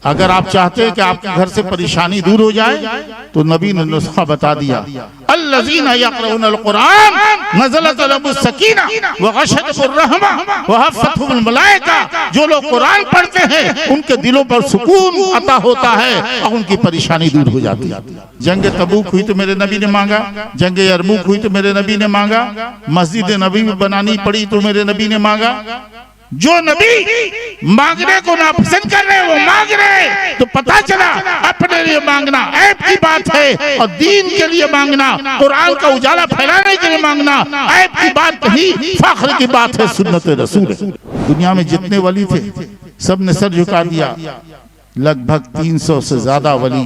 अगर आप चाहते हैं कि आपके घर से परेशानी दूर हो जाए तो नबी ने नुस्खा बता दिया, अल्लज़ीना यक़रऊनल क़ुरआन नज़लत अलैहिमुस सकीना व गशयतहुर रहमा व हफ़्फ़तहुमुल मलाइका। जो लोग कुरान पढ़ते हैं उनके दिलों पर सुकून अता होता है और उनकी परेशानी दूर हो जाती है। जंग तबूक हुई तो मेरे नबी ने मांगा, जंग यरमुक हुई तो मेरे नबी ने मांगा, मस्जिद नबी में बनानी पड़ी तो मेरे नबी ने मांगा। जो नबी मांगने को नापसंद कर रहे वो मांग रहे तो पता चला अपने लिए मांगना ऐब की बात है, और दीन के लिए मांगना, कुरान का उजाला फैलाने के लिए मांगना ऐब की बात नहीं, फख्र की बात है, सुन्नत रसूल है। दुनिया में जितने वली थे सब ने सर झुका दिया, लगभग 300 से ज्यादा वली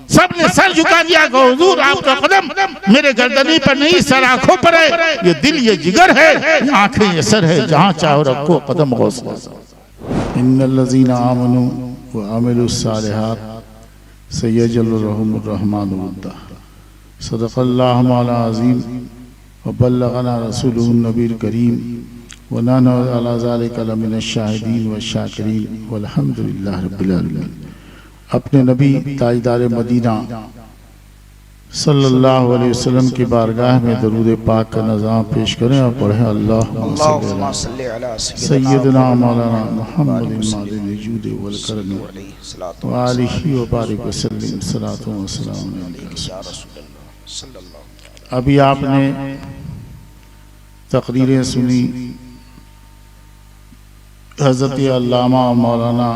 सब ने सर झुका दिया कि हुजूर आपका कदम मेरे गर्दनी पर नहीं, सर आंखों पर है। ये दिल ये जिगर है, ये आंखें ये सर है, जहां चाहो रखो कदम गौस। इन्नल्लज़ीना आमनू व अमिलुस सालिहात सयजअलु लहुमुर रहमानु वद्दा। सदक़ल्लाहु मौलाना अज़ीम व बल्लगना रसूलुहुन नबील करीम व नहनु अला ज़ालिका लमिनश शाहिदीन व शाकिरीन वल्हम्दुलिल्लाहि रब्बिल आलमीन। अपने नबी ताजदार मदीना सल्लल्लाहु अलैहि वसल्लम की बारगाह में दरूद पाक का नज़ाम पेश करें और पढ़ें, अल्लाहुम्मा सल्ली अला सय्यिदना मौलाना मुहम्मदिन मादिल वजूद वल करम व आलिहि व बारिक वसल्लिम सलातो व सलाम अलैका। अभी आपने तकरीरें सुनी हज़रत अल्लामा मौलाना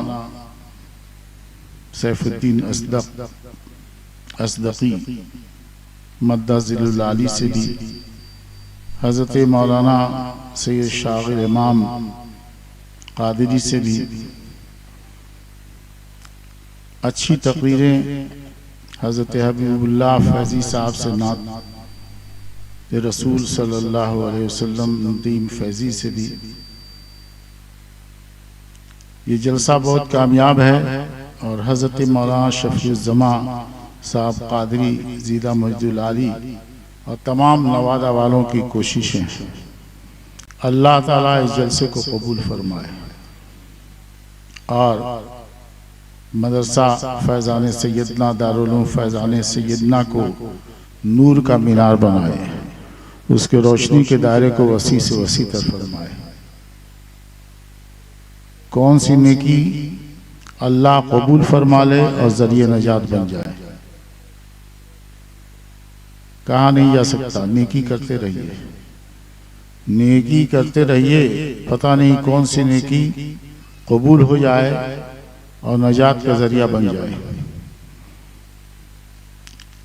सैफुद्दीन असदक़ी मद्दज़िलुल आली से भी, हज़रत मौलाना सैयद शागिर इमाम क़ादिरी से भी अच्छी तकरीरें, हज़रत हबीबुल्लाह फैज़ी साहब से नात रसूल सल्लल्लाहु अलैहि वसल्लम नदीम फैज़ी से भी। ये जलसा बहुत कामयाब है और हज़रत मौलाना शफ़ीउज़्ज़मा साहब क़ादरी ज़ीदा मजदुल आली और तमाम नवादा वालों की कोशिशें, अल्लाह ताला इस जलसे को कबूल फरमाए और मदरसा फैज़ान सैयदना दारुल उलूम फैज़ान सैयदना को नूर का मीनार बनाए, उसके रोशनी के दायरे को वसी से वसी तर फरमाए। कौन सी नेकी अल्लाह कबूल फरमा ले और जरिए नजात बन जाए, कहा नहीं जा सकता। नेकी करते रहिए, नेकी करते रहिए, पता नहीं कौन सी नेकी कबूल हो जाए और नजात का जरिया बन जाए।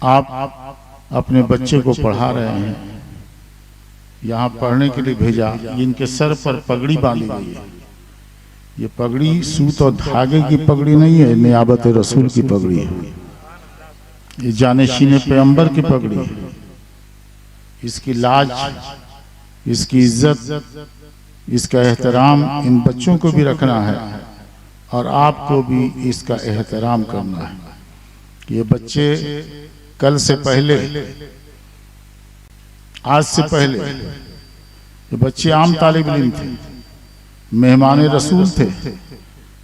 आप अपने बच्चे को पढ़ा रहे हैं, यहाँ पढ़ने के लिए भेजा, इनके सर पर पगड़ी बांधी गई है। ये पगड़ी सूत और धागे की पगड़ी नहीं है, नियाबत रसूल की पगड़ी है, ये जानशीन पैगंबर की पगड़ी है। इसकी लाज, इसकी इज्जत, इसका एहतराम इन बच्चों को भी रखना है और आपको भी इसका एहतराम करना है। ये बच्चे कल से पहले, आज से पहले ये बच्चे आम तालिब इल्म थे, मेहमान रसूल थे,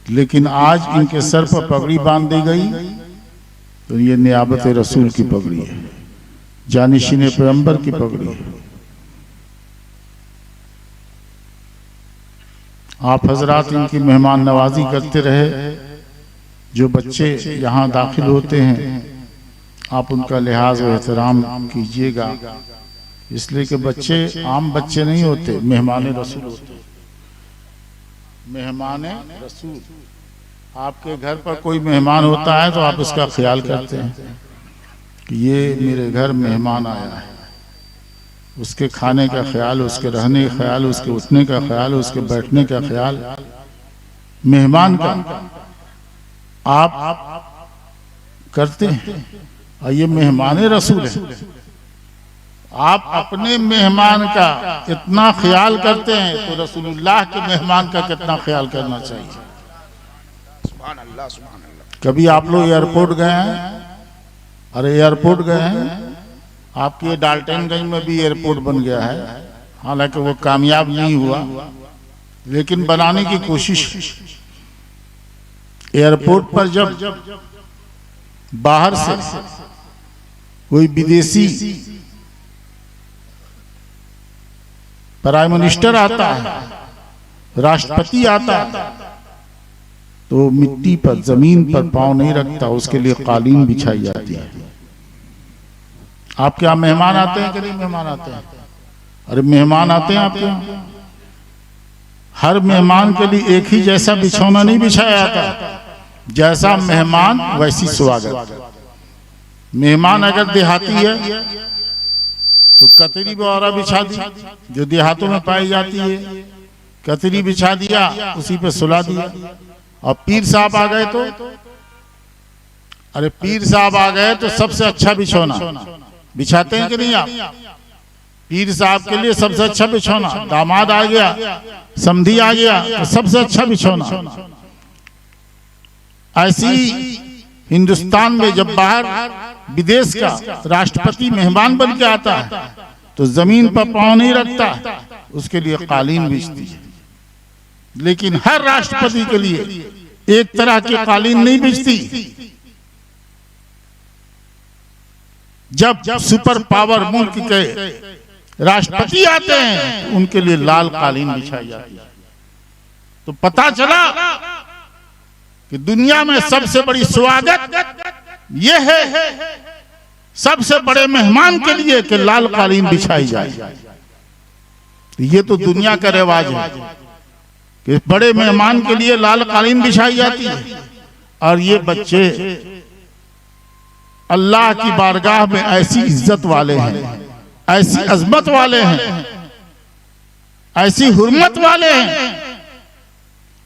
लेकिन आज इनके सर पर पगड़ी बांध दी गई तो ये नियाबत रसूल की पगड़ी है, जानिशीन पैगंबर की पगड़ी है। आप हजरात इनकी मेहमान नवाजी करते रहे। जो बच्चे यहाँ दाखिल होते हैं आप उनका लिहाज और एहतराम कीजिएगा, इसलिए कि बच्चे आम बच्चे नहीं होते, मेहमान रसूल होते। मेहमान रसूल, आपके घर पर कोई मेहमान होता है तो आप इसका ख्याल करते हैं कि ये मेरे घर मेहमान आया है, उसके खाने का ख्याल, उसके रहने का ख्याल, उसके उठने का ख्याल, उसके बैठने का ख्याल, मेहमान का आप करते हैं। और ये मेहमान रसूल है, आप अपने मेहमान का इतना ख्याल करते हैं तो रसूलुल्लाह के मेहमान का कितना ख्याल करना चाहिए। सुभान अल्लाह, सुभान अल्लाह। कभी आप लोग एयरपोर्ट गए हैं? अरे एयरपोर्ट गए हैं, आपके डाल्टनगंज में भी एयरपोर्ट बन गया है, हालांकि वो कामयाब नहीं हुआ, लेकिन बनाने की कोशिश। एयरपोर्ट पर जब बाहर से कोई विदेशी प्राइम मिनिस्टर आता है, राष्ट्रपति आता है, तो मिट्टी पर, जमीन पर पांव नहीं रखता, उसके लिए कालीन बिछाई जाती है। आपके यहाँ मेहमान आते हैं कि नहीं मेहमान आते हैं? अरे मेहमान आते हैं आपके यहाँ, हर मेहमान के लिए एक ही जैसा बिछौना नहीं बिछाया जाता। जैसा मेहमान वैसी स्वागत। मेहमान अगर देहाती है तो कतरी वगैरह बिछा दी, जो देहातों में पाई जाती है, कतरी बिछा दिया, उसी पे सुला दिया। और पीर साहब आ गए तो, अरे पीर साहब आ गए तो सबसे अच्छा बिछौना बिछाते हैं कि नहीं आप? पीर साहब के लिए सबसे अच्छा बिछौना, दामाद आ गया, समधी आ गया तो सबसे अच्छा बिछौना। ऐसी हिंदुस्तान में जब बाहर विदेश का राष्ट्रपति मेहमान बन के आता है तो जमीन पर पांव नहीं रखता, उसके लिए कालीन बिछती है। लेकिन हर राष्ट्रपति के लिए एक तरह की कालीन नहीं बिछती। जब सुपर पावर मुल्क के राष्ट्रपति आते हैं उनके लिए लाल कालीन बिछाई जाती है। तो पता चला कि दुनिया में सबसे बड़ी स्वागत यह है, सबसे बड़े मेहमान के लिए कि लाल कालीन बिछाई जाए। ये तो दुनिया का रिवाज है कि बड़े मेहमान के लिए लाल कालीन बिछाई जाती है। और ये बच्चे अल्लाह की बारगाह में ऐसी इज्जत वाले हैं, ऐसी अजमत वाले हैं, ऐसी हुर्मत वाले हैं।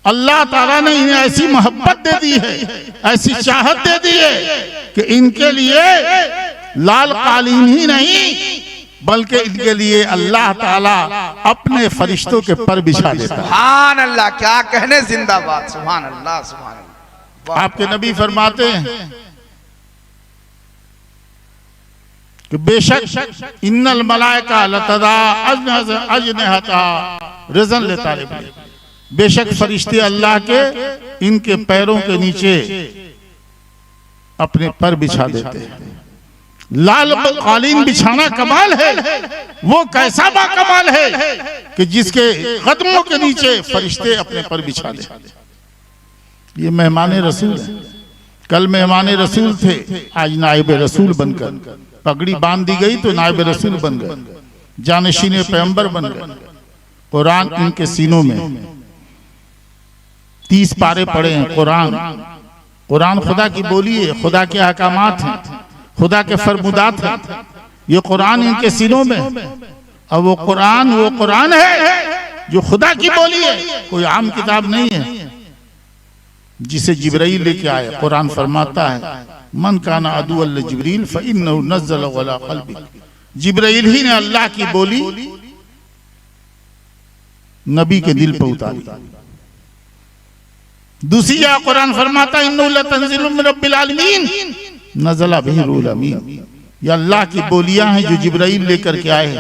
अल्लाह ताला ने इन्हें ऐसी मोहब्बत दे दी है, ऐसी चाहत दे दी है कि इनके लिए लाल कालीन ही नहीं बल्कि इनके लिए अल्लाह ताला अपने फरिश्तों के पर बिछा देता है। सुभान अल्लाह, क्या कहने, जिंदाबाद, सुभान अल्लाह, सुभान अल्लाह। आपके नबी फरमाते हैं कि बेशक इन्नल मलाइका लतदा अजनहता रिजन लेता है, बेशक फरिश्ते अल्लाह के इनके पैरों के नीचे अपने पर बिछा देते हैं। लाल कालीन बिछाना कमाल है। वो कैसा बा कमाल है कि जिसके कदमों के नीचे फरिश्ते अपने पर बिछा दे। ये मेहमान रसूल है। कल मेहमान रसूल थे, आज नायब रसूल बनकर पगड़ी बांध दी गई तो नायब रसूल बन गए, जानशीन पैगंबर बन गए। कुरान इनके सीनों में 30 पारे पढ़े हैं। कुरान खुदा की बोली है, खुदा के अहकामात हैं, खुदा के फरमुदात हैं। ये कुरान इनके सीनों में, और वो कुरान है जो खुदा की बोली है, कोई आम किताब नहीं है जिसे जिब्राइल लेके आए। कुरान फरमाता है मन काना अदुअल जिब्रील फइन्नहु नज़्ज़ल अला क़ल्बी, जिब्राइल ही ने अल्लाह की बोली नबी के दिल पर उतारी। दूसरी जगह कुरान फरमाता इन्नहु लतंज़िलु मिन रब्बिल आलमीन नज़ला बिही रूहुल अमीन। ये अल्लाह की बोलियां हैं जो जिब्राइल लेकर के आए,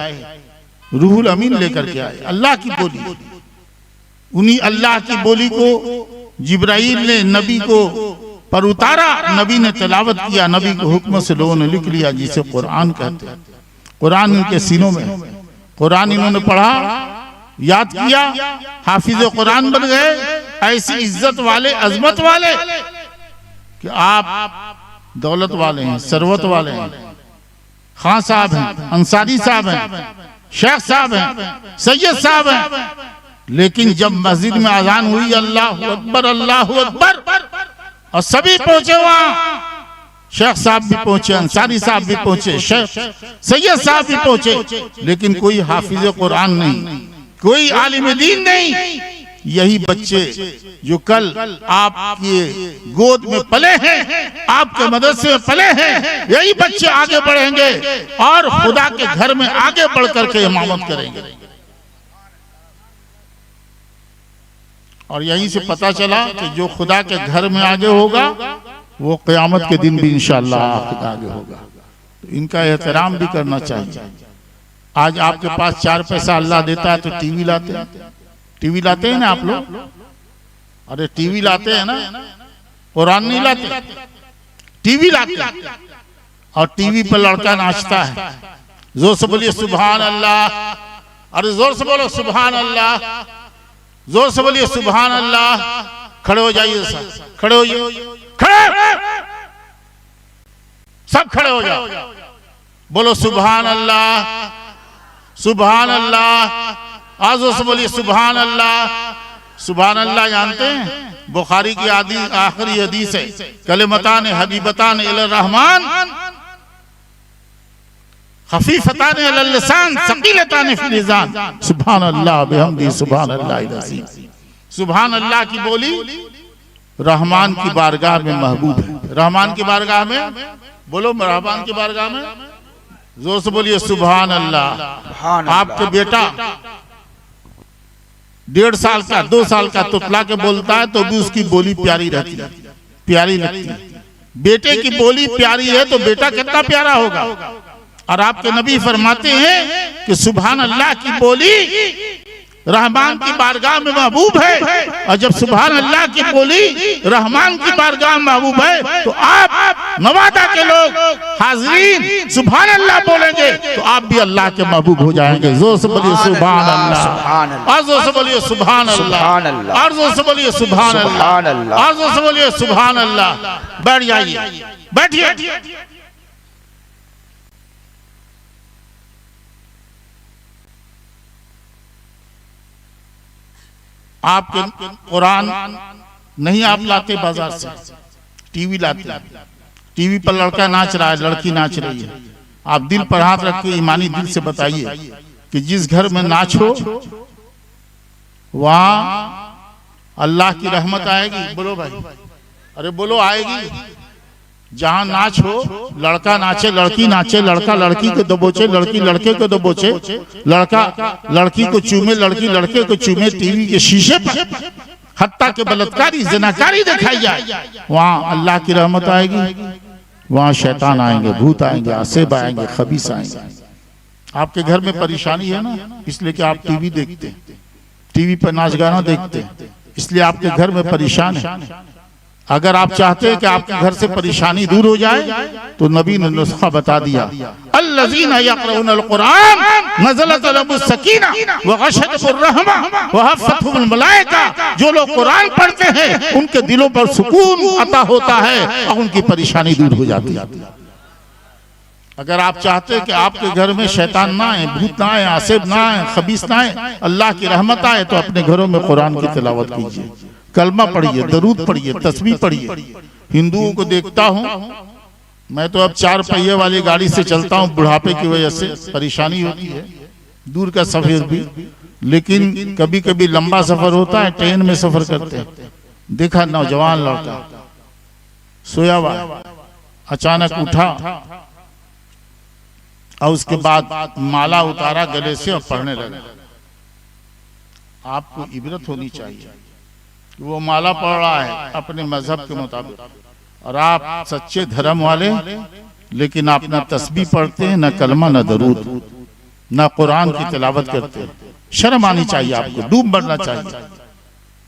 रूहुल अमीन लेकर के आए। अल्लाह की बोली, उन्हीं अल्लाह की बोली को जिब्राइल ने नबी को पर उतारा, नबी ने तिलावत किया, नबी के हुक्म से लोगों ने लिख लिया, जिसे कुरान कहते हैं। कुरान इनके सीनों में, कुरान इन्होंने पढ़ा, याद किया, हाफिज कुरान बन गए। ऐसी इज्जत वाले, अजमत वाले कि आप दौलत वाले हैं, सरवत वाले हैं, खान साहब हैं, अंसारी साहब हैं, शेख साहब हैं, सैयद साहब हैं, लेकिन जब मस्जिद में अजान हुई अल्लाहु अकबर अल्लाहु अकबर, और सभी पहुंचे वहां, शेख साहब भी पहुंचे, अंसारी साहब भी पहुंचे, सैयद साहब भी पहुंचे, लेकिन कोई हाफिज कुरान नहीं, कोई आलिम दीन नहीं। यही बच्चे जो कल आपके गोद में पले हैं, आपके मदरसे में पले हैं, यही बच्चे आगे बढ़ेंगे और खुदा के घर में आगे बढ़ करके इमामत करेंगे। और यहीं से पता चला कि जो खुदा के घर में आगे होगा वो क़यामत के दिन भी इंशाअल्लाह आगे होगा। तो इनका एहतराम भी करना चाहिए। आज आपके पास 4 पैसा अल्लाह देता है तो टीवी लाते हैं, टीवी लाते हैं ना आप लोग? अरे टीवी लाते हैं ना, कुरान नहीं लाते, टीवी लाते, और टीवी पर लड़का नाचता है। जोर से बोलिए सुभान अल्लाह, अरे जोर से बोलो सुभान अल्लाह, जोर से बोलिए सुभान अल्लाह। खड़े हो जाइए सब, खड़े हो जाइए, खड़े, सब खड़े हो जाओ, बोलो सुभान अल्लाह, सुभान अल्लाह। आज जोर से बोलिए सुभान अल्लाह। सुभान अल्लाह जानते हैं, बुखारी की आखिरी हदीस है, कलिमतान हबीबतान इलर रहमान खफीफतान अलल लिसान सकीलतान फिल मिज़ान। सुभान अल्लाह बिहम्दी सुभान अल्लाहिल अज़ीम। सुभान अल्लाह की बोली रहमान की बारगाह में महबूब है। रहमान की बारगाह में, बोलो रहमान की बारगाह में, जोर से बोलिए सुभान अल्लाह। आपके बेटा 1.5 साल का 2 साल का तुतला के बोलता है तो भी उसकी बोली प्यारी रहती है, प्यारी लगती है। बेटे की बोली प्यारी है तो बेटा कितना प्यारा होगा। और आपके नबी फरमाते हैं कि सुभान अल्लाह की बोली रहमान की बारगाह में महबूब है। और जब सुभान अल्लाह की बोली रहमान की बारगाह में महबूब है तो आप नवादा के लोग हाजरीन सुभान अल्लाह बोलेंगे तो आप भी अल्लाह के महबूब हो जाएंगे। जोर से बोलिए सुभान अल्लाह, और जोर से बोलिए सुभान अल्लाह, और जोर से बोलिए सुभान अल्लाह, और जोर से बोलिए सुभान अल्लाह। बैठ जाइए, बैठिए। आपके कुरान नहीं आप लाते बाजार से, टीवी लाते, टीवी पर लड़का नाच रहा है, लड़की नाच रही है। आप दिल पर हाथ रख के ईमानी दिल से बताइए कि जिस घर में नाच हो वहां अल्लाह की रहमत आएगी। बोलो भाई, अरे बोलो आएगी। जहां नाच हो, लड़का नाचे, लड़की नाचे, लड़का लड़की को दबोचे, लड़की लड़के को दबोचे, लड़का लड़की को चूमे, लड़की लड़के को चूमे, टीवी के शीशे पर हत्ता के बलात्कारी ज़िनाकारी दिखाई जाए, वहां अल्लाह की रहमत आएगी। वहां शैतान आएंगे, भूत आएंगे, आसेब आएंगे, खबीस आएंगे। आपके घर में परेशानी है ना, इसलिए कि आप टीवी देखते, टीवी पर नाच गाना देखते, इसलिए आपके घर में परेशान है। अगर आप चाहते हैं कि आपके घर से परेशानी दूर हो जाए तो नबी ने नुस्खा बता दिया। अल्लज़ीना यक़रऊनल कुरान नज़लत अलैहिमुस सकीना व गशयतहुर रहमा व हफ़्फ़तहुमुल मलाइका। जो लोग कुरान पढ़ते हैं उनके दिलों पर सुकून अता होता है और उनकी परेशानी दूर हो जाती है। अगर आप चाहते हैं कि आपके घर में शैतान ना आए, भूत ना आए, आसेब ना आए, खबीस ना आए, अल्लाह की रहमत आए, तो अपने घरों में कुरान की तिलावत कीजिए, कलमा पढ़िए, दरूद पढ़िए, तस्बीह पढ़िए। हिंदुओं को देखता हूँ मैं, तो अब 4 पहिए वाली गाड़ी से चलता हूँ, बुढ़ापे की वजह से परेशानी होती है, दूर का सफर भी, लेकिन कभी कभी लंबा सफर होता है, ट्रेन में सफर करते हैं। देखा नौजवान लड़का सोया हुआ, अचानक उठा और उसके बाद माला उतारा गले से और पढ़ने लगा। आपको इबरत होनी चाहिए, वो माला पढ़ रहा है अपने मजहब के मुताबिक, और आप सच्चे धर्म वाले, लेकिन आप न तस्बीह पढ़ते हैं, न कलमा, न दरूद, न कुरान की तिलावत करते हैं। शर्म आनी चाहिए आपको, डूब मरना चाहिए।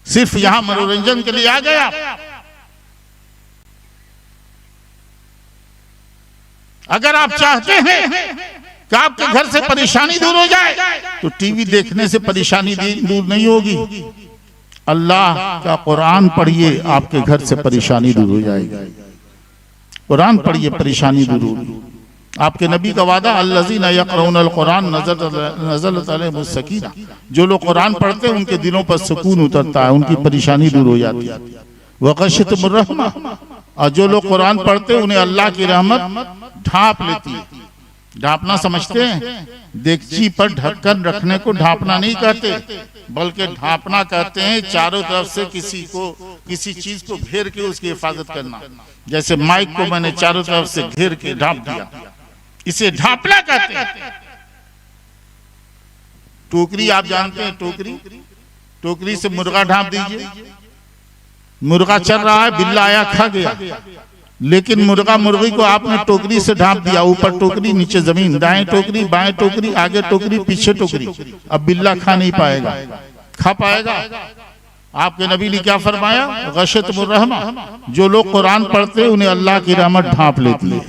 सिर्फ यहाँ मनोरंजन के लिए आ गया। अगर आप चाहते हैं कि आपके घर से परेशानी दूर हो जाए तो टीवी देखने से परेशानी दूर नहीं होगी। अल्लाह का कुरान पढ़िए, आपके घर से परेशानी दूर हो जाएगी। कुरान पढ़िए, परेशानी दूर होगी। आपके नबी का वादा, अल्लज़ीना यक़रऊनल कुरान नज़लत अलैहिमुस सकीना। जो लोग कुरान पढ़ते हैं उनके दिलों पर सुकून उतरता है, उनकी परेशानी दूर हो जाती है। व गशयतहुर रहमा, और जो लोग कुरान पढ़ते हैं उन्हें अल्लाह की रहमत ढांप लेती है। ढांपना समझते हैं? देगची पर ढक्कन रखने को ढांपना नहीं कहते, बल्कि ढांपना कहते हैं चारों तरफ से किसी चीज को घेर के उसकी हिफाजत करना। जैसे माइक को मैंने चारों तरफ से घेर के ढांप दिया, इसे ढांपना कहते हैं। टोकरी आप जानते हैं, टोकरी से मुर्गा ढांप दीजिए, मुर्गा चल रहा है, बिल्ला आया खा गया, लेकिन मुर्गा मुर्गी को आपने टोकरी से ढांप दिया, ऊपर टोकरी नीचे जमीन, दाएं टोकरी बाएं टोकरी, आगे टोकरी पीछे टोकरी। अब बिल्ला खा नहीं पाएगा, खा पाएगा? आपके नबी ने क्या फरमाया, गशतमुर्रहमा, जो लोग कुरान पढ़ते हैं उन्हें अल्लाह की रहमत ढांप लेती है।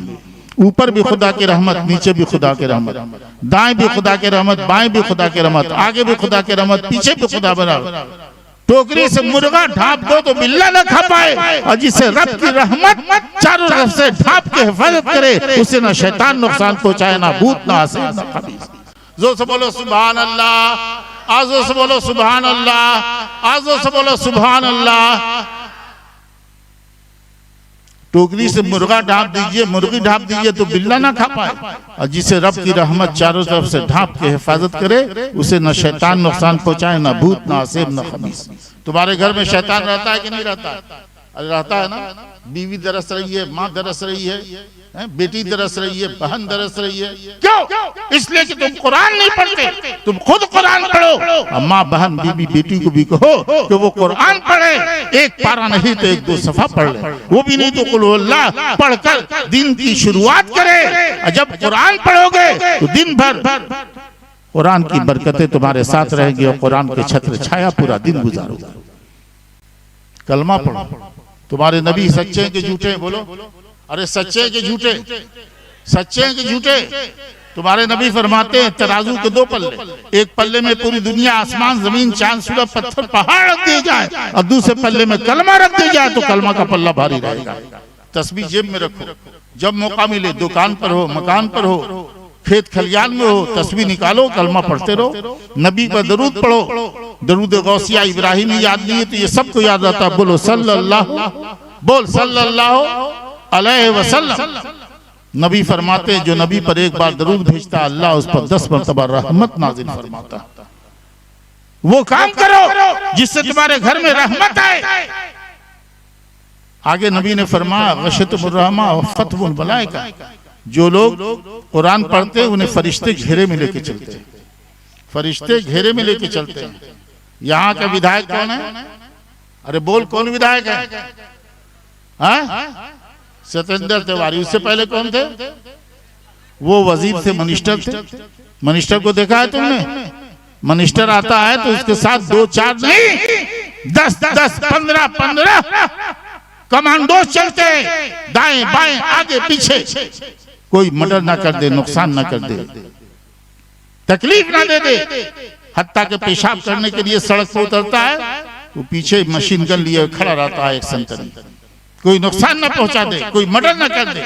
ऊपर भी खुदा की रहमत, नीचे भी खुदा की रहमत, दाएं भी खुदा की रहमत, बाएं भी खुदा की रहमत, आगे भी खुदा की रहमत, पीछे भी खुदा बना। टोकरी से मुर्गा ढांप दो तो बिल्ला न खा पाए, और जिसे रब की रहमत चारों तरफ से ढांप के हिफाजत करे उसे ना शैतान नुकसान पहुंचाए, ना भूत, ना आसिफ, ना खबीस। जोर से बोलो सुभान अल्लाह, आजो से बोलो सुभान अल्लाह, आजो से बोलो सुभान अल्लाह। टोकरी से मुर्गा ढांप दीजिए, मुर्गी ढांप दीजिए तो बिल्ला ना खा पाए, और जिसे रब की रहमत चारों तरफ से ढांप के हिफाजत करे उसे न शैतान नुकसान पहुंचाए, ना भूत, ना आसिफ, ना खबीस। तुम्हारे घर में शैतान रहता है कि नहीं रहता? अरे रहता है ना। बीवी दरस रही है, माँ दरस रही है, बेटी दरस रही है, बहन दरस रही है। क्यों? इसलिए कि तुम कुरान नहीं पढ़ते, तुम खुद कुरान पढ़ो। माँ, बहन, बीवी, बेटी को भी कहो कि वो कुरान पढ़े, एक पारा नहीं तो एक दो सफा पढ़ ले, वो भी नहीं तो कुल अल्लाह पढ़कर दिन की शुरुआत करे। और जब कुरान पढ़ोगे तो दिन भर कुरान की बरकतें तुम्हारे साथ रहेगी और कुरान के छत्र छाया पूरा दिन गुजारोगे। कलमा पढ़ो। तुम्हारे नबी सच्चे के झूठे? बोलो, अरे सच्चे के झूठे, सच्चे के झूठे। तुम्हारे नबी फरमाते हैं तराजू के दो पल्ले, एक पल्ले में पूरी दुनिया, आसमान, जमीन, चांद, सूरज, पत्थर, पहाड़ रख दिए जाए, और दूसरे पल्ले में कलमा रख दिया जाए तो कलमा का पल्ला भारी रहेगा। तस्बीह जेब में रखो, जब मौका मिले, दुकान पर हो, मकान पर हो, खेत खलियान में हो, तस्बीह निकालो, कलमा पढ़ते रहो। नबी पर दरूद पढ़ो, दरूद गौसिया इब्राहिमी याद नहीं है तो ये सबको याद आता है। बोलो सल्लल्लाहु, बोल सल्लल्लाहु अलैहि वसल्लम। नबी फरमाते जो नबी पर एक बार दरूद भेजता अल्लाह उस पर 10 मरतबा रहमत नाजिल फरमाता। वो काम करो जिससे तुम्हारे घर में रहमत आए। आगे नबी ने फरमाया गशतमुर्रहमा व फतहुल मलाइका, जो लोग कुरान पढ़ते उन्हें फरिश्ते घेरे में लेके चलते हैं, फरिश्ते घेरे में लेके चलते हैं। यहाँ का विधायक कौन है? अरे बोल, कौन विधायक है? सत्येंद्र तिवारी। उससे पहले कौन थे? वो वजीर थे, मिनिस्टर थे। मिनिस्टर को देखा है तुमने? मिनिस्टर आता है तो उसके साथ 2 4 नहीं 10 15 कमांडो चलते, दाएं बाएं आगे पीछे, कोई मर्डर ना कर दे, नुकसान ना कर दे, तकलीफ ना दे दे। हत्ता के पेशाब करने के लिए सड़क पर उतरता है तो पीछे मशीन गन लिए खड़ा रहता है एक संतरी, कोई नुकसान ना पहुंचा दे, कोई मर्डर ना कर दे,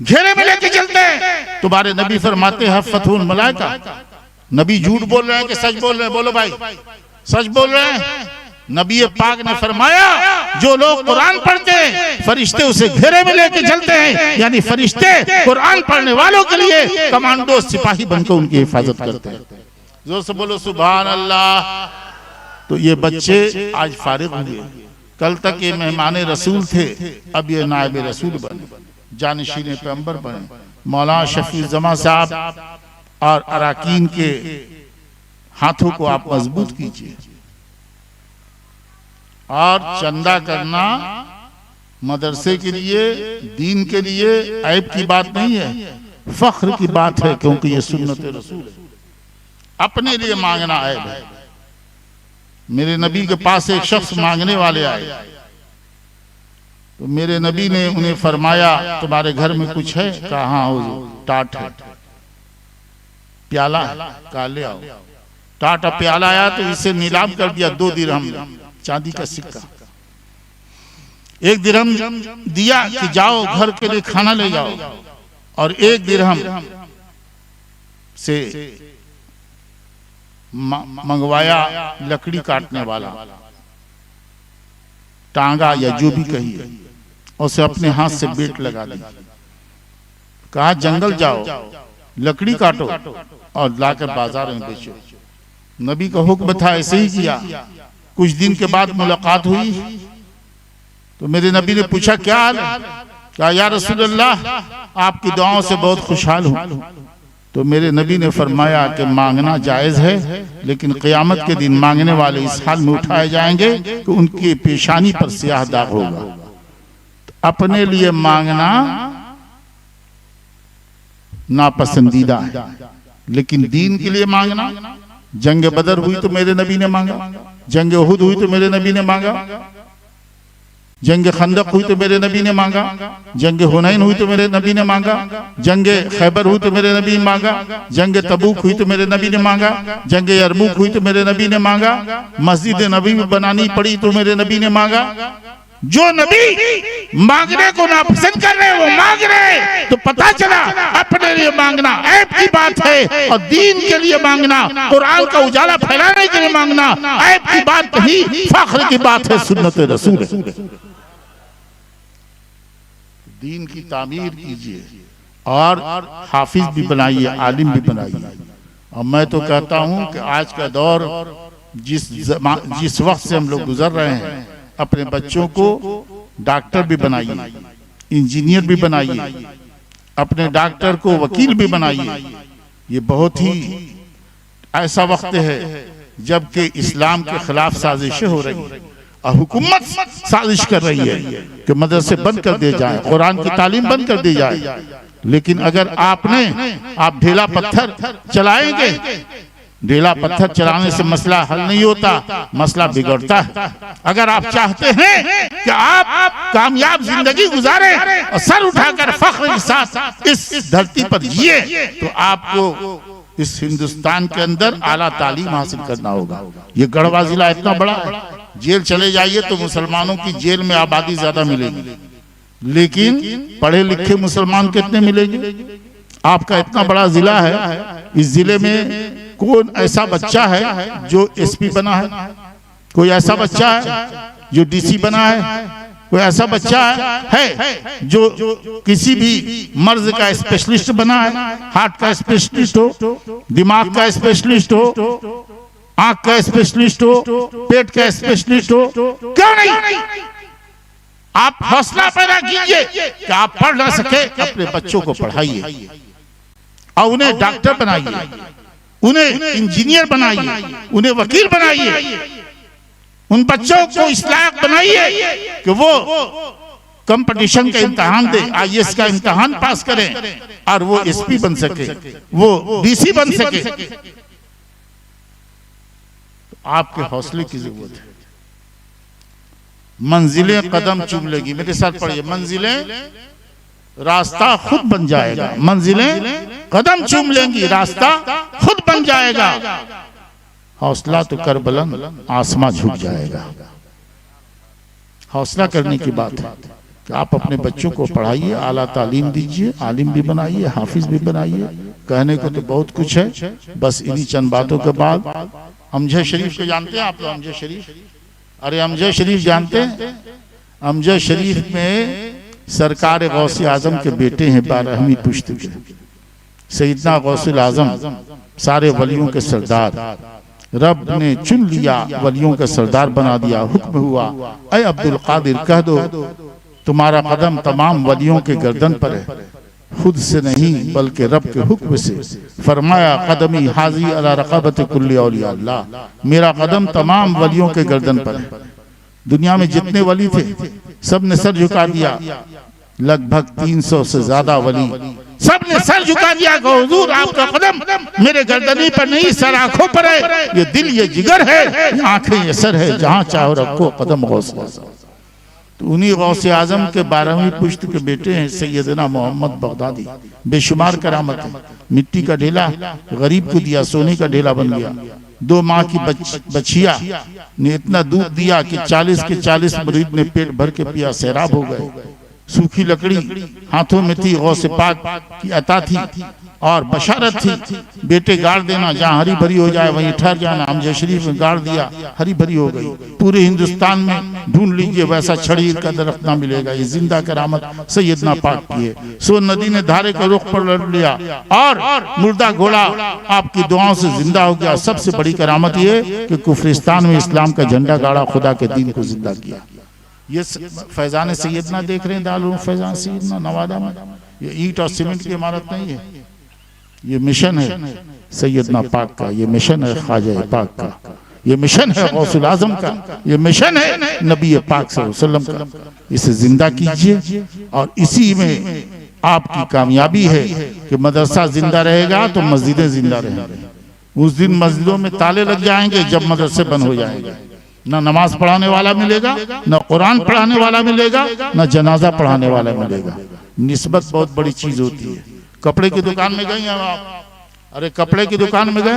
घेरे में लेके चलते हैं। तुम्हारे नबी फरमाते हैं फतहुल मलाइका। नबी झूठ बोल रहे हैं कि सच बोल रहे हैं? बोलो भाई, सच बोल रहे हैं। नबी पाक ने फरमाया जो लोग कुरान पढ़ते हैं फरिश्ते उसे घेरे में लेके चलते हैं, यानी फरिश्ते कुरान पढ़ने वालों के लिए कमांडो सिपाही बनकर उनकी हिफाजत करते हैं। जोर से बोलो सुभान अल्लाह। तो ये बच्चे आज फारिग हुए, कल तक ये मेहमान रसूल थे, अब ये नायब रसूल बने, जानशीन पैगंबर बने। मौलाना शफी जमा साहब और अराकीन के हाथों को आप मजबूत कीजिए। और चंदा करना मदरसे के लिए, दीन के लिए ऐब की बात नहीं है, फख्र की बात है, क्योंकि ये सुन्नत रसूल है। अपने लिए मांगना ऐब है। मेरे नबी के पास एक शख्स मांगने वाले आए तो मेरे नबी ने उन्हें फरमाया तुम्हारे घर में कुछ है? कहा हाँ हुजूर, टाट है, प्याला है, कहा ले आओ। टाट प्याला आया तो इसे नीलाम कर दिया, 2 दिरहम चांदी का सिक्का। 1 दिरहम दिया कि जाओ घर के लिए खाना ले जाओ, और 1 दिरहम से मंगवाया लकड़ी काटने वाला, टांगा या जो भी कहिए, उसे अपने हाथ से बेट लगा दी। कहा जंगल जाओ, लकड़ी काटो और लाकर बाजार में बेचो। नबी का हुक्म था, ऐसे ही किया। कुछ दिन के बाद मुलाकात हुई तो मेरे नबी ने पूछा क्या हाल है? कहा या रसूल अल्लाह आपकी दुआओं से बहुत खुशहाल हूं। तो मेरे नबी ने फरमाया कि मांगना जायज है, लेकिन क़यामत के दिन मांगने वाले इस हाल में उठाए जाएंगे कि उनकी पेशानी पर स्याह दाग होगा। अपने लिए मांगना नापसंदीदा है, लेकिन दीन के लिए मांगना जंग बदर हुई तो मेरे नबी ने मांगा, जंग उहुद हुई तो मेरे नबी ने मांगा, जंग खंदक हुई तो मेरे नबी ने मांगा, जंग हुनैन हुई तो मेरे नबी ने मांगा, जंग खैबर हुई तो मेरे नबी ने मांगा, जंग तबूक हुई तो मेरे नबी ने मांगा, जंग यरमुक हुई तो मेरे नबी ने मांगा, मस्जिद नबी में बनानी पड़ी तो मेरे नबी ने मांगा। जो नबी मांगने को नापसंद कर रहे वो मांग रहे तो पता चला अपने लिए मांगना ऐब की बात है, और दीन के लिए मांगना, कुरान का उजाला फैलाने के लिए मांगना ऐब की बात नहीं, फख्र की बात है, सुन्नत रसूल है। दीन की तामीर कीजिए और हाफिज भी बनाइए, आलिम भी बनाइए। और मैं तो कहता हूं कि आज का दौर जिस वक्त से हम लोग गुजर रहे हैं, अपने बच्चों को डॉक्टर भी बनाइए, इंजीनियर भी बनाइए, अपने डॉक्टर को वकील भी बनाइए। ये बहुत ही ऐसा वक्त है जबकि इस्लाम के खिलाफ साजिशें हो रही हैं और हुकूमत साजिश कर रही है कि मदरसे बंद कर दिए जाए, कुरान की तालीम बंद कर दी जाए। लेकिन अगर आप ढेला पत्थर चलाएंगे, ढेला पत्थर चलाने से मसला हल नहीं होता, मसला बिगड़ता है। अगर आप चाहते हैं कि आप कामयाब जिंदगी गुजारें और सर उठाकर फख्र के साथ इस धरती पर जिए, तो आपको इस हिंदुस्तान के अंदर आला तालीम हासिल करना होगा। ये गढ़वा जिला इतना बड़ा है, जेल चले जाइए तो मुसलमानों की जेल में आबादी ज्यादा मिलेगी, लेकिन पढ़े लिखे मुसलमान कितने मिलेंगे? आपका इतना बड़ा जिला है, इस जिले में कौन ऐसा बच्चा है जो एसपी बना है? कोई ऐसा बच्चा है जो डीसी बना है? कोई ऐसा बच्चा है जो किसी भी मर्ज का स्पेशलिस्ट बना है? हार्ट का स्पेशलिस्ट हो, दिमाग का स्पेशलिस्ट हो, आंख का स्पेशलिस्ट हो, पेट का स्पेशलिस्ट हो, क्यों नहीं? आप हौसला पैदा कीजिए कि आप पढ़ ना सके, अपने बच्चों को पढ़ाइए और उन्हें डॉक्टर बनाइए, उन्हें इंजीनियर बनाइए, उन्हें वकील बनाइए। उन बच्चों को इस लायक बनाइए कि वो कंपटीशन का इम्तिहान दे, आईएएस का इम्तिहान पास करें और वो एसपी बन सके, वो डीसी बन सके। आपके हौसले की जरूरत है। मंजिलें कदम चूम लेगी, मेरे साथ पढ़िए, मंजिलें रास्ता खुद बन जाएगा, मंजिलें कदम चूम लेंगी, रास्ता खुद बन जाएगा। हौसला तो कर बुलंद, आसमां झुक जाएगा। हौसला करने की बात है कि आप अपने बच्चों को पढ़ाइए, आला तालीम दीजिए, आलिम भी बनाइए, हाफिज भी बनाइए। कहने को तो बहुत कुछ है, बस इन्हीं चंद बातों के बाद अमजद शरीफ को जानते हैं आप लोग? अमजद शरीफ, अरे अमजद शरीफ जानते हैं? अमजद शरीफ में सरकार गौसे आजम के बेटे हैं, 12वीं पुश्त के सैयदना गौसुल आजम, सारे वलियों के सरदार। रब ने चुन लिया, वलियों का सरदार बना दिया। हुक्म हुआ, ऐ अब्दुल कादिर कह दो तुम्हारा कदम तमाम वलियों के गर्दन पर है, खुद से नहीं बल्कि रब के हुक्म से। फरमाया कदमी हाजी अला रक़बत कुल्ली औलिया अल्लाह, मेरा कदम तमाम वलियों के गर्दन पर है। दुनिया में जितने वली थे सब ने सर झुका दिया, लगभग 300 से ज्यादा वली, सब ने सर झुका दिया कि हुजूर आपका कदम मेरे गर्दनी पर नहीं, सर आंखों पर है। ये दिल ये जिगर है, ये आंखें ये सर है, जहां चाहो रखो कदम गौसे आजम। तो उन्हीं गौसे आजम के 12वीं पुश्त के बेटे हैं सैयदना मोहम्मद बगदादी। बेशुमार करामत है। मिट्टी का ढेला गरीब को दिया, सोने का ढेला बन गया। 2 माह की बछिया ने इतना दूध दिया कि 40 के 40 मरीज ने पेट भर के पिया, सैराब हो गए। सूखी लकड़ी हाथों में थी, गौसे पाक की अता थी और बशारत थी, बेटे गाड़ देना, जहाँ हरी भरी हो जाए वहीं ठहर जाना। अमजद शरीफ में गाड़ दिया, हरी भरी हो गई। पूरे हिंदुस्तान में ढूंढ लीजिए वैसा छड़ी का दरख्त ना मिलेगा। ये जिंदा करामत सैयदना पाक की है। सोन नदी ने धारे का रुख पर लड़ लिया और मुर्दा घोड़ा आपकी दुआओं से जिंदा हो गया। सबसे बड़ी करामत ये कि कुफरिस्तान में इस्लाम का झंडा गाड़ा, खुदा के दीन को जिंदा किया। ये फैजान सैयदना देख रहे हैं, दारुल फैजान सैयदना नवादा में। ये ईंट और सीमेंट की इमारत नहीं है, ये मिशन है सैयदना पाक का, ये मिशन है ख्वाजा पाक का, ये मिशन है गौसुल आजम का, ये मिशन है नबी पाक सल्लल्लाहु अलैहि वसल्लम का। इसे जिंदा कीजिए और इसी में आपकी कामयाबी है कि मदरसा जिंदा रहेगा तो मस्जिदें जिंदा रहेंगी। उस दिन मस्जिदों में ताले लग जाएंगे जब मदरसे बंद हो जाएंगे। ना नमाज पढ़ाने वाला मिलेगा, ना कुरान पढ़ाने वाला मिलेगा, ना जनाजा पढ़ाने वाला मिलेगा। निस्बत बहुत बड़ी चीज होती है। कपड़े की दुकान में गए हैं आप, अरे कपड़े की दुकान में गए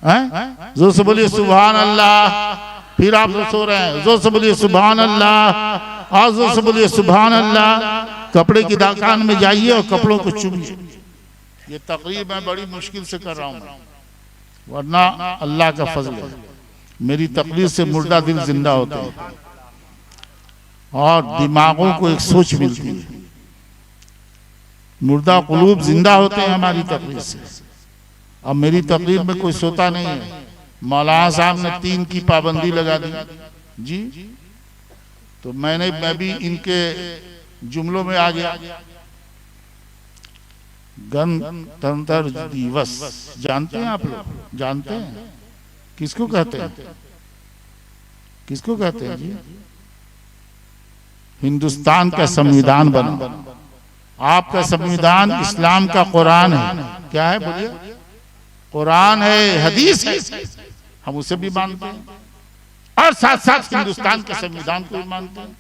हैं, जोर से बोलिए सुभान अल्लाह। फिर आप सो रहे हैं, जोर से बोलिए सुभान अल्लाह, और जोर से बोलिए सुभान अल्लाह। कपड़े की दुकान में जाइए और कपड़ों को चुमिए। ये तकरीर मैं बड़ी मुश्किल से कर रहा हूँ, वरना अल्लाह का फजल है, मेरी तकरीर से मुर्दा दिल जिंदा होते हैं और दिमागों को एक सोच मिलती है। मुर्दा कुलूब जिंदा होते हैं हमारी तकरीर से। अब मेरी तकरीर में कोई सोता नहीं है। मौलाना साहब ने 3 की पाबंदी लगा दी जी, तो मैं भी इनके जुमलों में आ गया। गणतंत्र दिवस जानते हैं आप लोग? जानते हैं किसको कहते हैं? किसको कहते हैं जी? हिंदुस्तान का संविधान बना। आपका संविधान इस्लाम का कुरान है। क्या है बोलिए? कुरान है, हदीस है, हम उसे भी मानते हैं और साथ साथ हिंदुस्तान के संविधान को भी मानते हैं।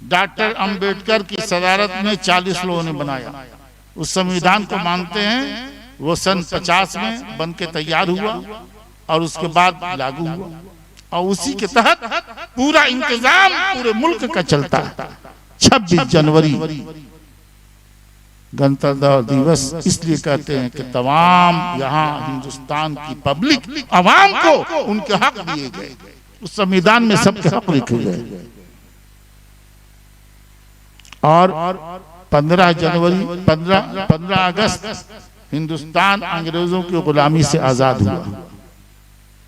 डॉक्टर अंबेडकर की सदारत में 40 लोगों ने बनाया, उस संविधान को मानते हैं। वो सन 50 में बन के तैयार हुआ और उसके बाद लागू हुआ और उसी के तहत पूरा इंतजाम पूरे मुल्क का चलता है। 26 जनवरी गणतंत्र दिवस इसलिए कहते हैं कि तमाम यहाँ हिंदुस्तान की पब्लिक अवाम को उनके हक दिए गए, उस संविधान में सबके हक लिखे गए। और 15 जनवरी 15 अगस्त हिंदुस्तान अंग्रेजों की गुलामी से आजाद हुआ।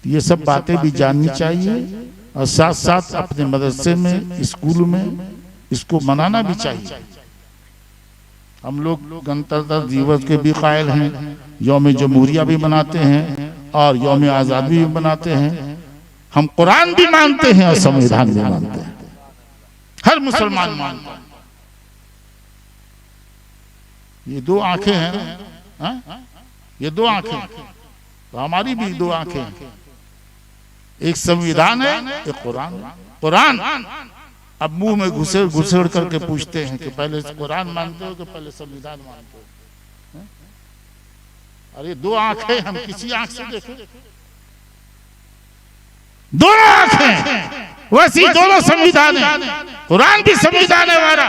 ये सब बातें भी जाननी चाहिए और साथ साथ अपने मदरसे में, स्कूल में इसको मनाना भी चाहिए। हम लोग गणतंत्र दिवस के भी कायल हैं, यौम जमहूरिया भी मनाते हैं और यौम आज़ादी भी मनाते हैं। हम कुरान भी मानते हैं और संविधान भी मानते हैं, हर मुसलमान मानता है। ये 2 आंखें हैं, ये 2 आंखें, तो हमारी भी 2 आंखें हैं। एक संविधान है, एक कुरान। कुरान अब मुंह में घुसेड़ करके पूछते हैं कि पहले कुरान मानते हो कि पहले संविधान मानते हो? अरे 2 आंखें, हम किसी आंख से देखें? दोनों आंखें वैसी दोनों संविधान है। कुरान भी संविधान है हमारा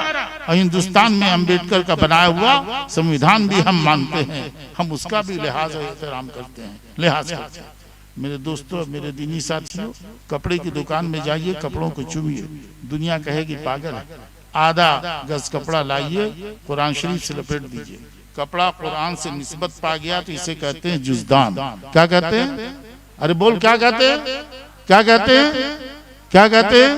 और हिंदुस्तान में अंबेडकर का बनाया हुआ संविधान भी हम मानते हैं। हम उसका भी लिहाज और एहतराम करते हैं, लिहाज करते हैं। मेरे दोस्तों, मेरे दीनी साथियों, कपड़े की दुकान में जाइए, कपड़ों को चूमिए। दुनिया कहेगी पागल है। आधा गज कपड़ा लाइए, कुरान शरीफ से लपेट दीजिए। कपड़ा कुरान से निस्बत पा गया तो इसे कहते हैं जुज़दान। क्या कहते हैं? अरे बोल, क्या कहते हैं? क्या कहते हैं? क्या कहते हैं?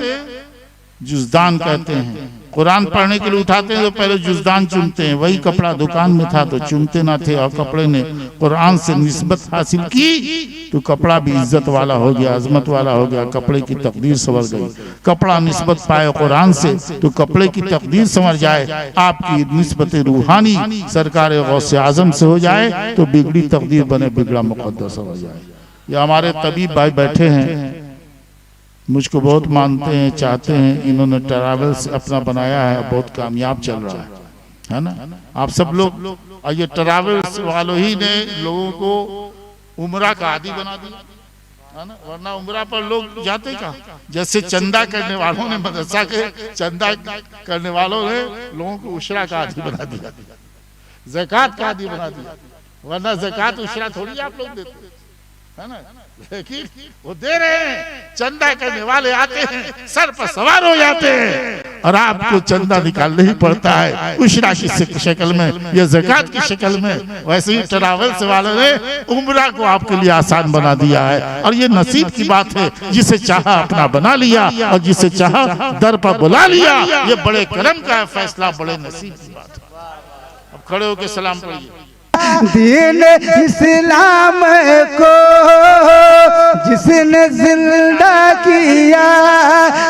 जुज़दान कहते हैं। कुरान पढ़ने के लिए उठाते हैं तो पहले जुज़दान चुमते हैं। वही कपड़ा दुकान में था तो चुमते ना थे, और कपड़े ने कुरान से निस्बत हासिल की तो कपड़ा भी इज्जत वाला हो गया, अजमत वाला हो गया। कपड़े की तकदीर संवर गई। कपड़ा निस्बत पाए कुरान से तो कपड़े की तकदीर संवर जाए। आपकी निस्बत रूहानी सरकार गौसे आजम से हो जाए तो बिगड़ी तकदीर बने बिगड़ा मुकद्दस हो जाए। ये हमारे तबीब भाई बैठे हैं, मुझको बहुत मानते हैं, चाहते हैं। इन्होंने ट्रैवल्स अपना बनाया है, बहुत कामयाब चल रहा है ना? आप सब लोग, और ये ट्रैवल्स वालों ही ने लोगों को उम्रा का आदी बना दिया है ना, वरना उम्रा पर लोग जाते का। जैसे चंदा करने वालों ने, मदरसा के चंदा करने वालों ने लोगों को उशरा का आदी बना दिया, ज़कात का आदी बना दिया। वरना ज़कात उशरा थोड़ी आप लोग देते है ना, लेकिन वो दे रहे हैं। चंदा करने वाले आते हैं, सर पर सवार हो जाते हैं और आपको चंदा निकालना ही पड़ता है, उशरा की शक्ल में या ज़कात की शक्ल में। वैसे ही ट्रैवल्स वालों ने उम्रा को आपके लिए आसान बना दिया है। और ये नसीब की बात है, जिसे चाहा अपना बना लिया और जिसे चाहा दर पर बुला लिया। ये बड़े करम का फैसला, बड़े नसीब की बात है। अब खड़े होकर सलाम पढ़िए। दीन इस्लाम को जिसने जिंदा किया,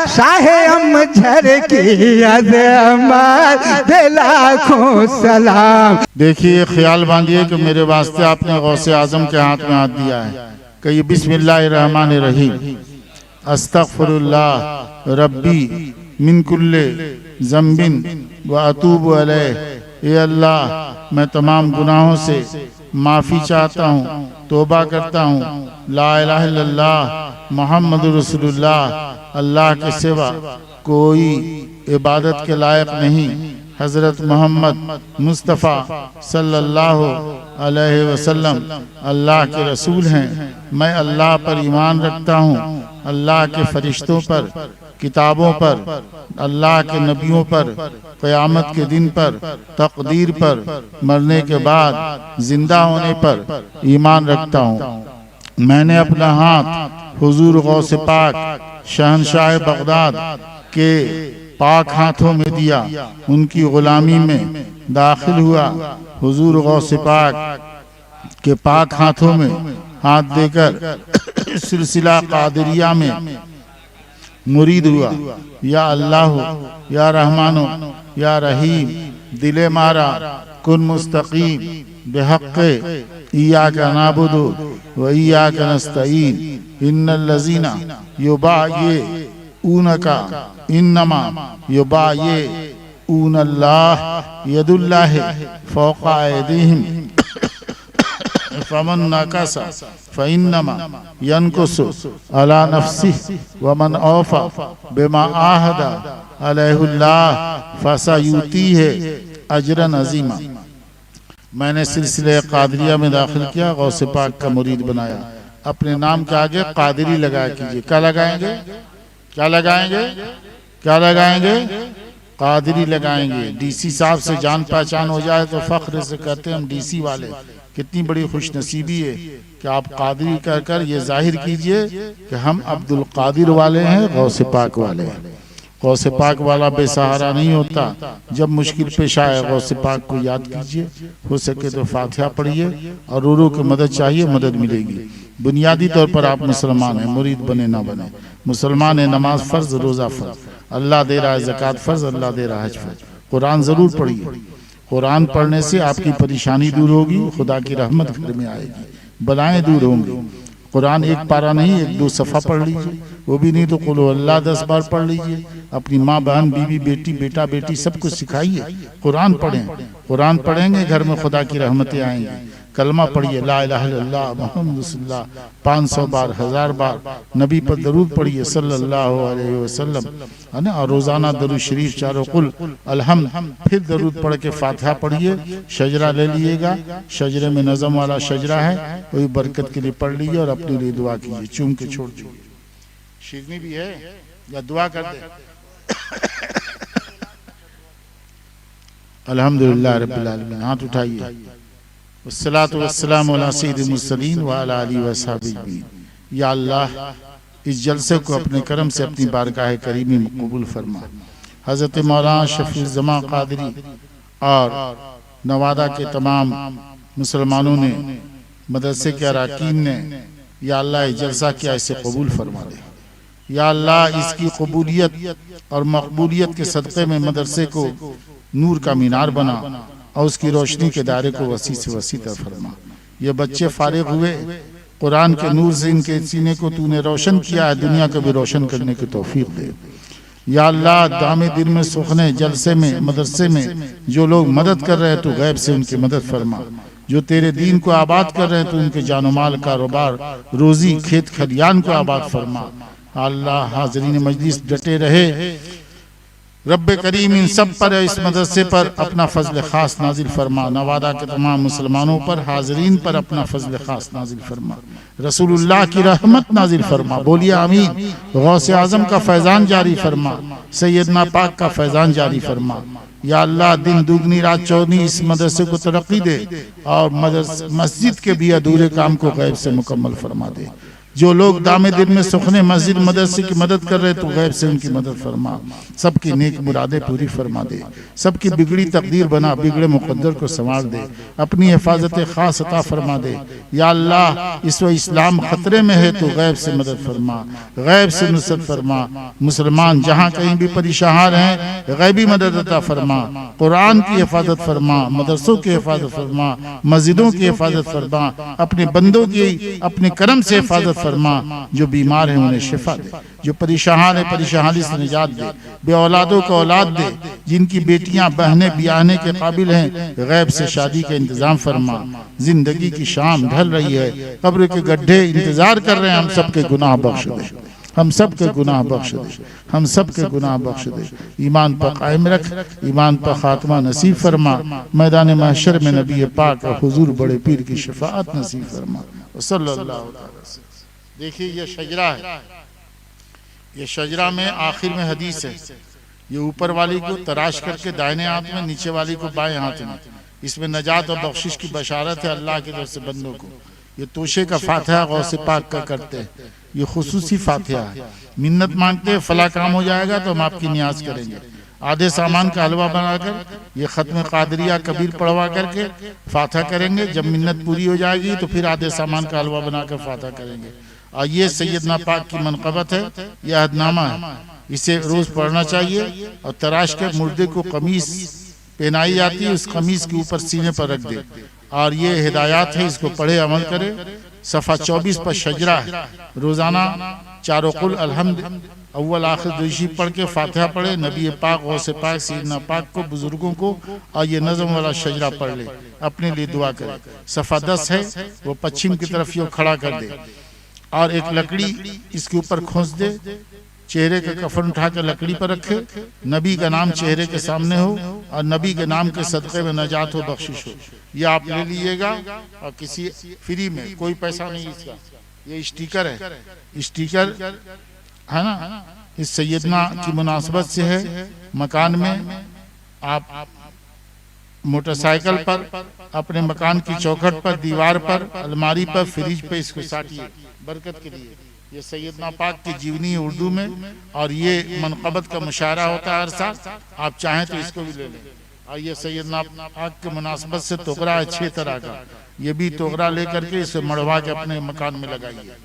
शाह अमजर की अज़मत दे लाखों सलाम। देखिए, ख्याल बांधिए कि मेरे वास्ते आपने गौसे आजम के हाथ में हाथ दिया है। कहिए बिस्मिल्लाहिर्रहमानिर्रहीम, अस्तगफिरुल्लाह रब्बी मिन कुल्ले ज़म्बिन व अतूबु अलैह। ए अल्लाह, मैं तमाम गुनाहों से माफ़ी चाहता हूँ, तौबा करता हूँ। ला इलाहा इल्लल्लाह मुहम्मदुर रसूलुल्लाह, अल्लाह के सिवा कोई इबादत के लायक नहीं। हज़रत मोहम्मद मुस्तफ़ा सल्लल्लाहु अलैहि वसल्लम अल्लाह के रसूल हैं। मैं अल्लाह पर ईमान रखता हूँ, अल्लाह के फरिश्तों पर, किताबों पर, अल्लाह के नबियों पर, क़यामत के दिन पर, तकदीर पर, मरने के बाद जिंदा होने पर ईमान रखता हूँ। मैंने अपना हाथ हुजूर गौसे पाक शहंशाह बगदाद के पाक हाथों में दिया, उनकी गुलामी में दाखिल हुआ। हुजूर गौसे पाक के पाक हाथों में हाथ देकर सिलसिला कादिरिया में मुरीद हुआ। या अल्लाह, या रहमानो, या रहीम, दिले मारा कुन मुस्तकीम बेहक़्क़े इय्याका नाबुदु व इय्याका नस्तईन। इन्नल लज़ीना युबाय्यिऊनका इन्नमा युबाय्यिऊनल्लाह यदुल्लाहि फ़ौक़ा अयदीहिम फमन नकसा फ़इन्नमा यनकुसु अला नफ्सिही वमन औफ़ा बिमा आहदा अलैहुल्लाह फसयुतीहि अजरन अज़ीमा। मैंने सिलसिले कादरिया में दाखिल किया, गौसे पाक का मुरीद बनाया। अपने नाम के आगे कादरी लगाया कीजिए। क्या लगाएंगे? क्या लगाएंगे? क्या लगाएंगे? कादरी लगाएंगे। डीसी साहब से जान पहचान हो जाए तो फख्र से कहते हैं हम डीसी वाले। कितनी बड़ी खुशनसीबी है कि आप कादरी कर कर ये जाहिर कीजिए कि हम अब्दुल कादिर वाले हैं, गौसे पाक वाले हैं। गौसे पाक वाला बेसहारा नहीं होता। जब मुश्किल पेश आए गौसे पाक को याद कीजिए, हो सके तो फातिहा पढ़िए और रो रो के मदद चाहिए, मदद मिलेगी। बुनियादी तौर पर आप मुसलमान हैं, मुरीद बने ना बने। मुसलमान है, नमाज फ़र्ज, रोज़ा फ़र्ज, अल्लाह दे रहा है ज़कात फ़र्ज, अल्लाह दे रहा है हज फ़र्ज। कुरान ज़रूर पढ़िए। कुरान पढ़ने से आपकी परेशानी दूर होगी, खुदा की रहमत घर में आएगी, बलाएं दूर होंगी। कुरान एक पारा नहीं, एक दो सफ़ा पढ़ लीजिए, वो भी नहीं तो कुल अल्लाह 10 बार पढ़ लीजिए। अपनी माँ बहन बीवी बेटी बेटा बेटी सबको सिखाइए कुरान पढ़ें। कुरान पढ़ेंगे घर में खुदा की रहमतें आएंगी। कलमा पढ़िए, ला इलाहा इल्लल्लाह मुहम्मद रसूलुल्लाह 500 बार, 1000 बार। नबी पर दरूद पढ़िए सल्लल्लाहु अलैहि वसल्लम, है ना। और रोज़ाना दरूद शरीफ चारों कुल अलहम्द, फिर दरूद पढ़ के फातिहा पढ़िए। शजरा ले लीजिएगा, शजरे में नज़म वाला शजरा है, वही बरकत के लिए पढ़ लीजिए और अपने लिए दुआ कीजिए। चूम के छोड़ दीजिए। शिरनी भी है या दुआ कर दे। अल्हम्दुलिल्लाह रब्बिल आलमीन। हाथ उठाइए। वस्सलातु वस्सलामु अला सय्यिदिल मुरसलीन व अला आलिहि व अस्हाबिही। या अल्लाह, इस जलसे को अपने करम से अपनी बारगाह करीमी में कबूल फरमा। हज़रत मौलाना शफी ज़मा कादरी और नवादा के तमाम मुसलमानों ने, मदरसे के अरकान ने, या अल्लाह इस जलसा किया, इसे कबूल फरमा दे। या अल्लाह, इसकी कबूलियत और मकबूलियत के सदक़े में मदरसे को नूर का मीनार बना और उसकी रोशनी के दायरे को वसी से वसी तर फरमा। ये बच्चे फारिग हुए, कुरान के नूर से इनके सीने को तूने रोशन किया है, दुनिया को भी रोशन करने की तौफीक दे। या अल्लाह, दामे दिन में सुखने जलसे में मदरसे में जो लोग मदद कर रहे हैं, तो गैब से उनकी मदद फरमा। जो तेरे दीन को आबाद कर रहे हैं, तो उनके जानो माल, कारोबार, रोजी, खेत खलियान को आबाद फरमा। अल्लाह, हाज़रीन मजलिस डटे रहे। रब्बे करीम इन सब पर, इस मदरसे पर अपना फजल खास नाजिल फरमा। नवादा के तमाम मुसलमानों पर, हाज़रीन पर अपना फजल खास नाजिल फरमा। रसूलुल्लाह की रहमत नाजिल फरमा। बोलिए आमीन। गौसे आज़म का फैज़ान जारी फरमा। सैयदना पाक का फैज़ान जारी फरमा। या अल्लाह, दिन दुगनी रात चौगनी इस मदरसे को तरक्की दे और मस्जिद के भी अधूरे काम को गैब से मुकम्मल फरमा दे। जो लोग दामे दिन में सुखने मस्जिद मदरसे की मदद कर रहे तो गैब से उनकी मदद फरमा, सबकी नेक मुरादें पूरी फरमा दे, सबकी बिगड़ी तकदीर बना, बिगड़े मुकद्दर को संवार दे, अपनी हिफाजत खास अता फरमा दे। या अल्लाह इस वक्त इस्लाम खतरे में है तो गैब से मदद फरमा, गैब से नुसरत फरमा। मुसलमान जहाँ कहीं भी परेशान हैं गैबी मदद अता फरमा, कुरान की हिफाजत फरमा, मदरसों की हिफाजत फरमा, मस्जिदों की हिफाजत फरमा, अपने बंदों की अपने करम से हिफाजत फरमा। जो बीमार है उन्हें शिफा दे, जो परेशान है परेशानी से निजात दे, बे औलादों को औलाद दे, जिनकी बेटियां बहनें ब्याहने के काबिल हैं गैब से शादी का इंतजाम फरमा। जिंदगी की शाम ढल रही है, कब्र के गड्ढे इंतजार कर रहे हैं, हम सबके गुनाह बख्श दे, हम सब के गुनाह बख्श दे, हम सब के गुनाह बख्श दे। ईमान पर कायम रख, ईमान पर खात्मा नसीब फरमा। मैदान महशर में नबी पाक और हुजूर बड़े पीर की शफाअत नसीब फरमा। सल्लल्लाहु अलैहि वसल्लम। देखिए ये शजरा है, ये शजरा में आखिर में हदीस है, ये ऊपर वाली को तराश करके दाहिने हाथ में, नीचे वाली को बाएं हाथ में। इसमें नजात और बख्शिश की बशारत है अल्लाह की तरफ से बंदों को। ये तोशे का फातिहा गौसे पाक का करते हैं, ये खुसूसी फातिहा है। मिन्नत मांगते हैं फला काम हो जाएगा तो हम आपकी न्याज करेंगे। आधे सामान का हलवा बनाकर ये खत्म कादरिया कबीर पढ़वा करके फातिहा करेंगे। जब मिन्नत पूरी हो जाएगी तो फिर आधे सामान का हलवा बनाकर फातिहा करेंगे। और ये सैयदना पाक की मनक़बत है, यह अहदनामा है, इसे रोज पढ़ना चाहिए। और तराश के मुर्दे को कमीज पहनाई जाती है, उस कमीज के ऊपर सीने पर रख दे। और ये हिदायत है, इसको पढ़े अमल करे। सफ़ा 24 पर शजरा है, रोजाना चारों कुल अल्हम्द अव्वल आखिर दुरूशी पढ़ के फातिहा पढ़े, नबी पाक गौसे पाक सैयदना पाक को बुजुर्गों को, और ये नज़म वाला शजरा पढ़ ले, अपने लिए दुआ करे। सफ़ा 10 है, वो पश्चिम की तरफ यूँ खड़ा कर दे और एक लकड़ी इसके ऊपर खोस दे, चेहरे का कफन उठा कर लकड़ी पर रखे, नबी का नाम चेहरे के सामने हो और नबी के नाम के सदक़े में नजात हो, बख्शिश हो। ये आप ले लीजिएगा और किसी फ्री में, कोई पैसा नहीं इसका। ये स्टिकर है, स्टिकर है ना, इस सैयदना की मुनासबत से है। मकान में आप मोटरसाइकिल पर, अपने मकान की चौखट पर, दीवार पर, अलमारी पर, फ्रिज पे इसको साटिए बरकत के लिए। ये सैयदना पाक की जीवनी उर्दू में, और ये मनक़बत का मुशायरा होता है हर साल, आप चाहें तो इसको भी ले लें। और ये सैयदना पाक के मुनासबत से तोगरा है 6 तरह का, ये भी तोगरा लेकर के इसे मढ़वा के अपने मकान में लगाइए।